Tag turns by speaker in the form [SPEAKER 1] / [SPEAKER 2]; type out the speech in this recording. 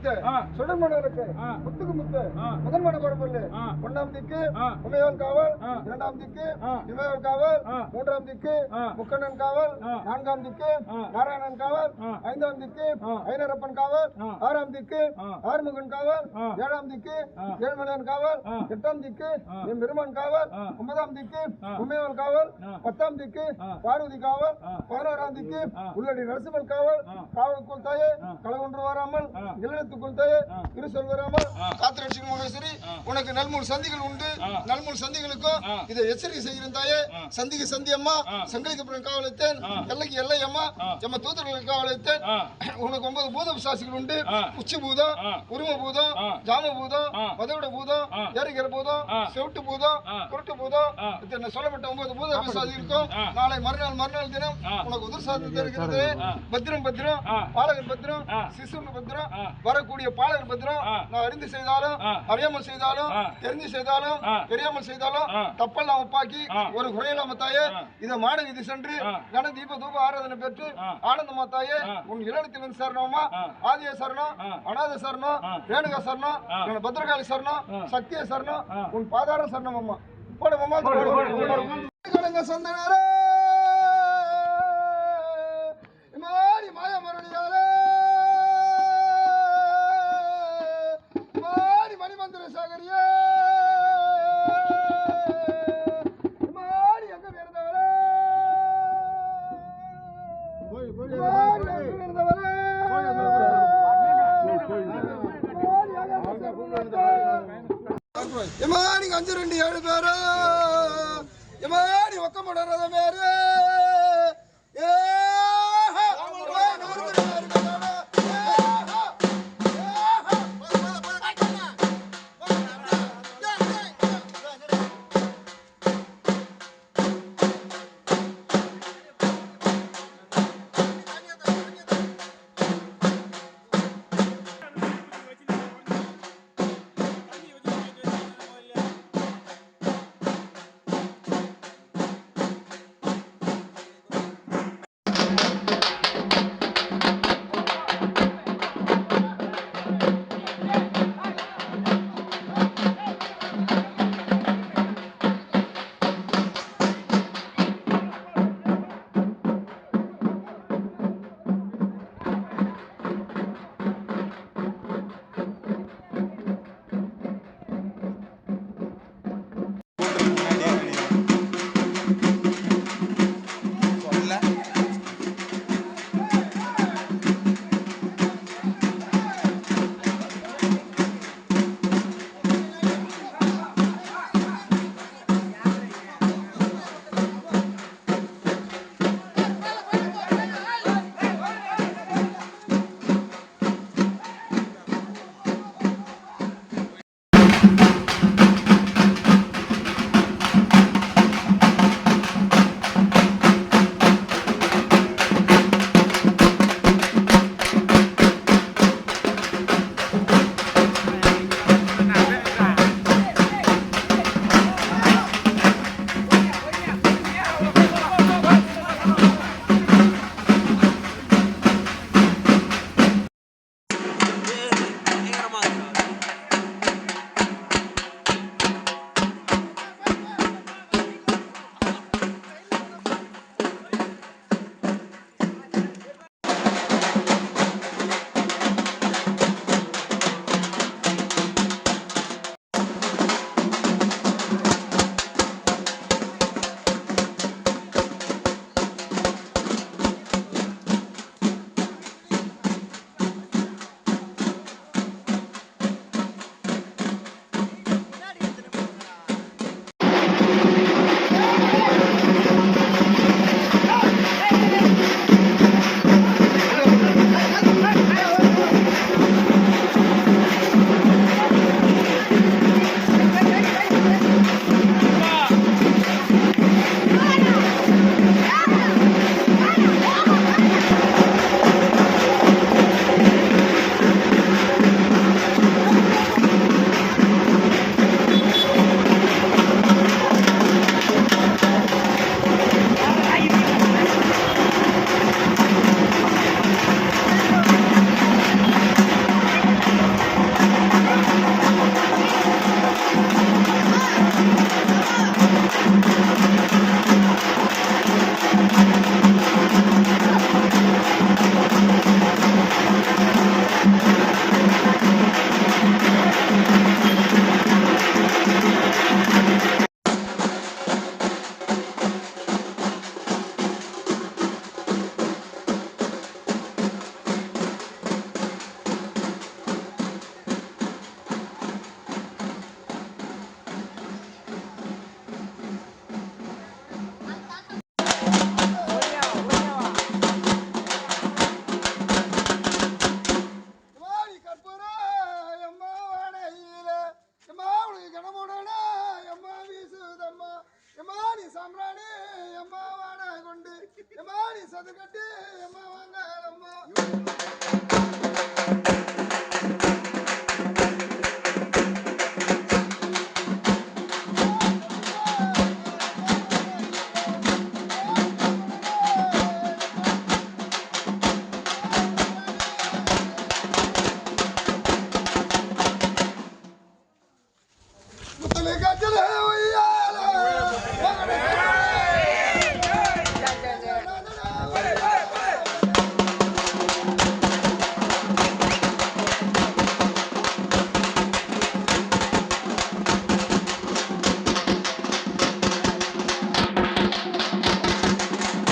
[SPEAKER 1] முத்து சுடர்மணருக்கு முத்துக்கு முத்து முதன்மன பொறுப்பு ஒன்னாம் திக்கு உமையோன் காவல், இரண்டாம் திக்கு இமையோன் காவல், மூன்றாம் திக்கு முக்கண்ணன் காவல், நான்காம் திக்கு நாராயணன் காவல், ஐந்தாம் திக்கு ஐனரப்பன் காவல், ஆறாம் திக்கு ஆறுமுகன் காவல், ஏழாம் திக்கு ஏழ்மலையன் காவல், எட்டாம் திக்கு பெருமான் காவல், ஒன்பதாம் திக்கு உமையோன் காவல், பத்தாம் திக்கு பார்வதி காவல், 11ஆம் திக்கு உள்ளடி நரசிம்மன் காவல். காவலுக்குள் தாயே களவொன்று வராமல், இல்லத்துக்குள் தாயே இரு சொல் வராமல் காத்திரட்சிக்கும் மகேஸ்வரி, உனக்கு நல்மூல் சந்திகள் உண்டு. நல்மூல் சந்திகளுக்கும் இதை எச்சரிக்கை செய்கிறேன் தாயே. சந்திக்கு சந்தி அம்மா, சங்கலிக்கப்புறம் காவலித்தேன், எல்லைக்கு எல்லை அம்மா, எம்ம தூத்தர்களுக்கு காவலித்தேன். உனக்கு 9 பூத சாட்சிகள் உண்டு. உச்சி பூதம், உரும பூதம், ஜாம பூதம், மதவிட பூதம், ஏரிகிற பூதம், செவிட்டு பூதம், குருட்டு பூதம், சொல்லப்பட்ட 9 பூத சாதி இருக்கும். நாளை மறுநாள் தினம் உனக்கு உதிர்சாதத்தை இருக்கிறது. பத்திரம் பத்திரம், பாலகன் பத்திரம், சிசுன்னு பத்திரம், வரக்கூடிய பாலகன் பத்திரம். நான் அறிந்து செய்தாலும் அறியாமல் செய்தாலும் தெரிஞ்சு செய்தாலும் தெரியாமல் செய்தாலும் தப்பெல்லாம் ஒப்பாக்கி ஒரு குறையில்லாம தாயே இதை மாட விதி சென்று கன தீப தூப ஆராதனை பெற்று ஆனந்தமா தாயே உன் இளத்திலிருந்து சரணமா, ஆதிய சரணம், அநாத சரணம், ரேணுகா சரணம், பத்ரகாளி சரணம், சக்திய சரணம், உன் பாதார சரணம் அம்மா. சந்தனரே மாறி மாய மரணியாரே மாறி மணிமந்திர சாகரியே மாறி எங்க இருந்தவரே எமானி 527 பேரு எமானி ஒக்கமடறத பேரு எம்மா நீ சதுக்கட்டு எம்மா வாங்க அம்மா